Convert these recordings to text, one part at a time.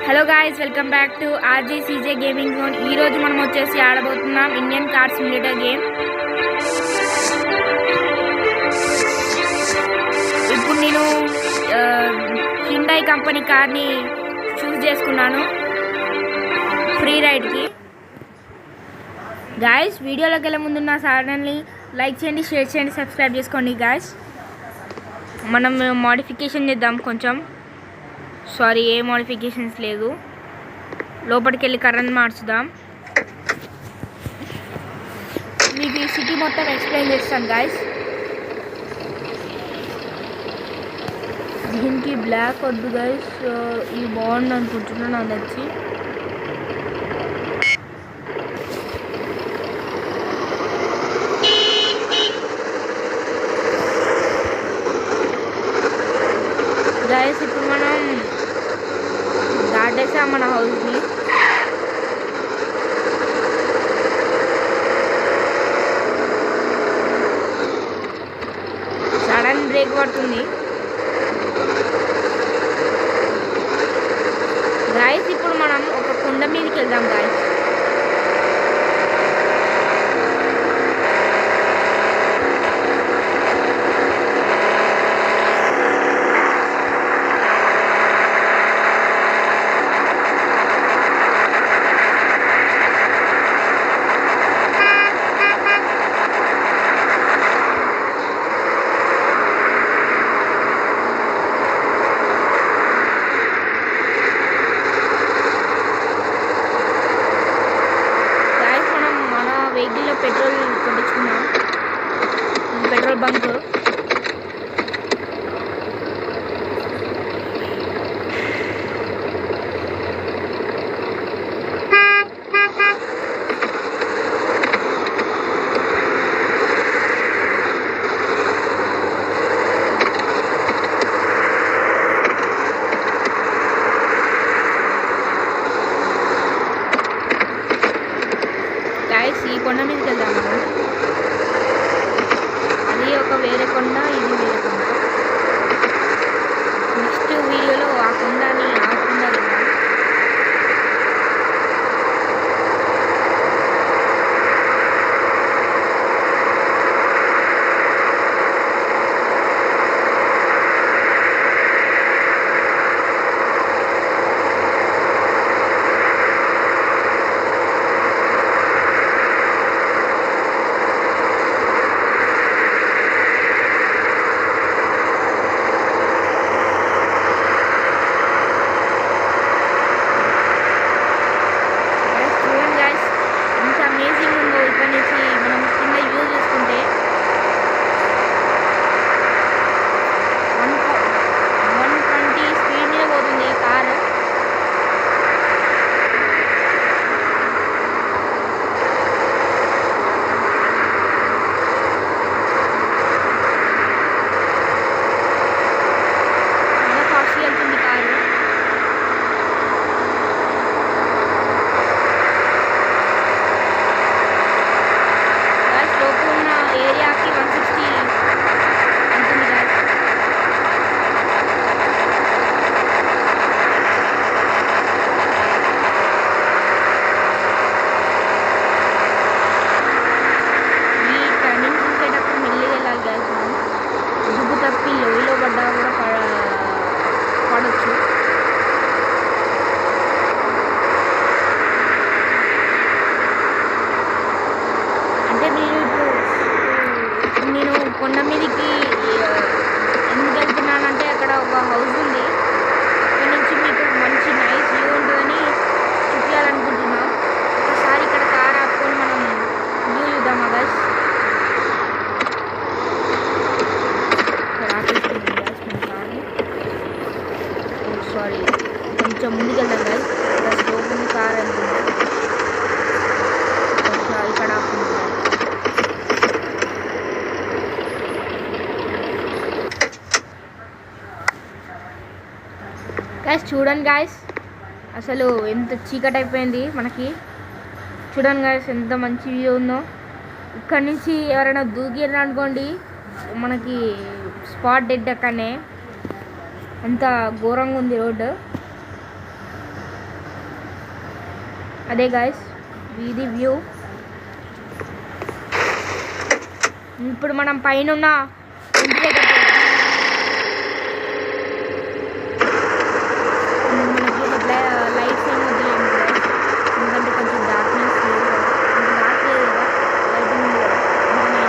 Hello guys, welcome back to RJCJ gaming zone. ఈరోజు మనం వచ్చేసి ఆడబోతున్నాం ఇండియన్ కార్ సిమ్యులేటర్ గేమ్. ఇప్పుడు నేను హ్యుండై కంపెనీ కార్ని చూస్ చేసుకున్నాను ఫ్రీ రైడ్కి. గాయ్స్, వీడియోలోకి వెళ్ళే ముందు నా ఛానల్ని లైక్ చేయండి, షేర్ చేయండి, సబ్స్క్రైబ్ చేసుకోండి. గాయ్స్, మనం మోడిఫికేషన్ చేద్దాం కొంచెం. సారీ, ఏ మోడిఫికేషన్స్ లేదు. లోపలికి వెళ్ళి కరెంట్ మార్చుదాం. మీకు ఈ సిటీ మొత్తం ఎక్స్ప్లెయిన్ చేస్తాను గాయస్. దీనికి బ్లాక్ వద్దు గాయస్, ఇది బాగుంది అనుకుంటున్నాను నాకు నచ్చి. గాయస్, ఇప్పుడు మనం దాటేసాం మన హౌస్ని. సడన్ బ్రేక్ పడుతుంది గాయస్. ఇప్పుడు మనం ఒక కొండ మీదకి వెళ్దాం గాయస్. వెహికల్లో పెట్రోల్ కొట్టించుకున్నాం. Petrol bunk. ఈ కొండ మీదకి వెళ్దాం మనం. అది ఒక వేరే కొండ, ఇది వేరే కొండ. నెక్స్ట్ వీడియోలో ఆ కొండని ఆకుండా వెళ్దాం. పడవచ్చు. అంటే నేను కొండ మీదకి ఎందుకు వెళ్తున్నానంటే అక్కడ ఒక హౌస్ ఉంది. అక్కడ నుంచి మీకు మంచి నైస్ వ్యూ ఉంటుందని చూపించాలనుకుంటున్నా. ఒకసారి ఇక్కడ కార్ ఆపుకొని మనం వ్యూ చూద్దాం గైస్. సారీ, కొంచెం ముందుకు వెళ్దాం గైస్. ఇక్కడ స్లోప్ ఉంది కార్ అనుకుంటా. ఇక్కడ గైస్ చూడండి గాయస్, అసలు ఎంత చీకటి అయిపోయింది మనకి. చూడండి గాయస్, ఎంత మంచి వ్యూ ఉందో. ఇక్కడ నుంచి ఎవరైనా దూకిర్రు అనుకోండి, మనకి స్పాట్ డెడ్ అక్కడనే. అంత ఘోరంగా ఉంది రోడ్డు. అదే గాయస్ ఇది వ్యూ. ఇప్పుడు మనం పైన ఇంటి దగ్గర మనకి లైట్స్ ఏమి వదిలేము గాయస్, ఎందుకంటే కొంచెం డార్క్నెస్ లేదు కదా, ఇంకా డార్క్ లేదు కదా, లైటింగ్ ఉంది కదా, అందుకని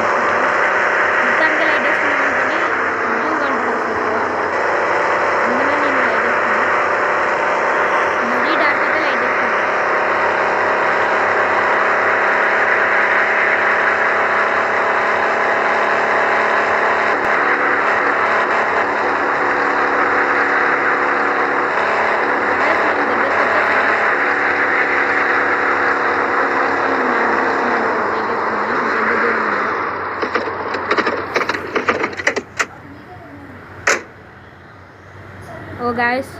మొత్తానికి లైట్ వేసుకున్నాం అనుకోని వ్యూ కనపడదు ఎక్కువ, అందుకనే నేను లైట్ వేసుకున్నాను. మరీ డార్క్ అయితే లైట్ వేసుకున్నాను. ఓ గాయస్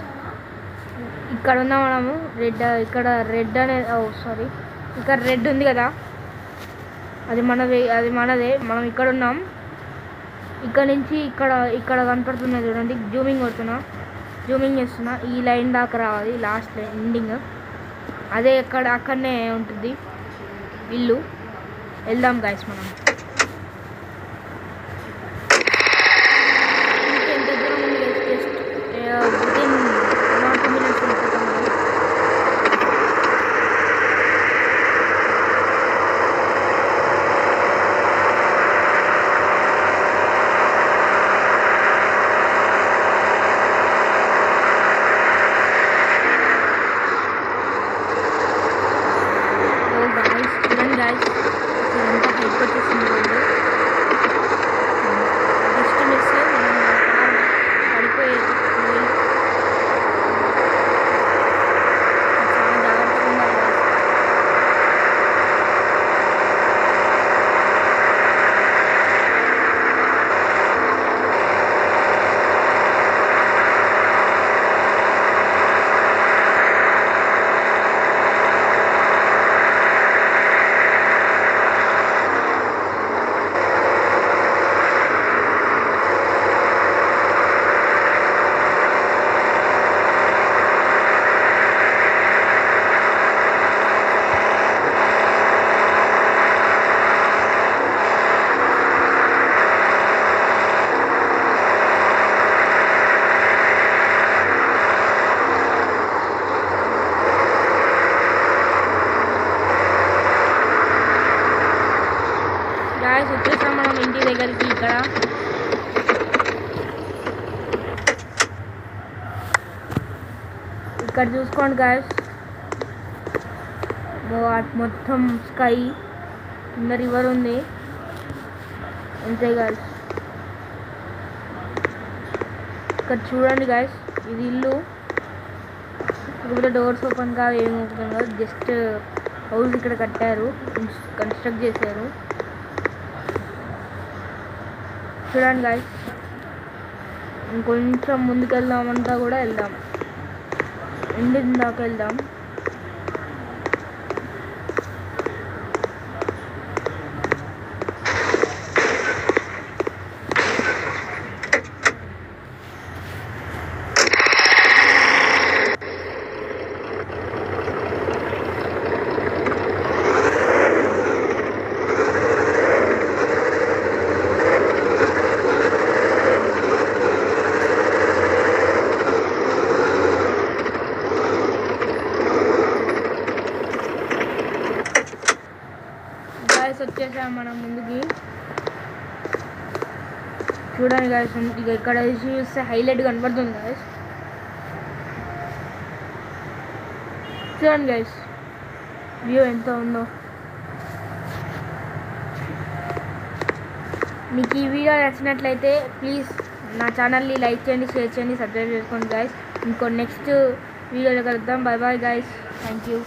ఇక్కడ ఉన్న మనము ఇక్కడ రెడ్ అనేది సారీ ఇక్కడ రెడ్ ఉంది కదా, అది మనదే. మనం ఇక్కడ ఉన్నాం. ఇక్కడ నుంచి ఇక్కడ కనపడుతున్నది చూడండి, జూమింగ్ చేస్తున్నా, ఈ లైన్ దాకా రావాలి, లాస్ట్ లైన్ ఎండింగ్ అదే. అక్కడనే ఉంటుంది ఇల్లు. వెళ్దాం గాయస్ మనం. ఇంకెంత దూరం ఉంది జస్ట్ వితిన్ 1 or 2 minutes వెళ్ళిపోతాం మనం. చూడండి గాయస్ ఎంత హైప్ వచ్చేసింది వాళ్ళు. జస్ట్ మిస్ మనం కార్ పడిపోయేది. చాలా జాగ్రత్తగా ఉండాలి గాయస్. గాయస్ వచ్చేసాం మనం ఇంటి దగ్గరికి. ఇక్కడ చూసుకోండి గాయస్, మొత్తం స్కై, కింద రివర్ ఉంది, అంతే గాయస్. ఇక్కడ చూడండి గాయస్, ఇది ఇల్లు. ఇక్కడ డోర్స్ ఓపెన్ కాదు, ఏం ఓపెన్ కాదు, జస్ట్ హౌస్ ఇక్కడ కట్టారు, కన్స్ట్రక్ట్ చేశారు. చూడండి గాయస్, ఇంకొంచెం ముందుకు వెళ్దామంతా కూడా వెళ్దాం, ఎండింగ్ దాకా వెళ్దాం. వచ్చేసాం మనం ముందుకి. చూడండి గాయస్, ఇక ఇక్కడ చూస్తే హైలైట్ కనబడుతుంది గాయస్. చూడండి గాయస్ వ్యూ ఎంత ఉందో. మీకు ఈ వీడియో నచ్చినట్లయితే ప్లీజ్ నా ఛానల్ని లైక్ చేయండి, షేర్ చేయండి, సబ్స్క్రైబ్ చేసుకోండి గాయస్. ఇంకో నెక్స్ట్ వీడియోలో కలుద్దాం. Bye bye guys, thank you.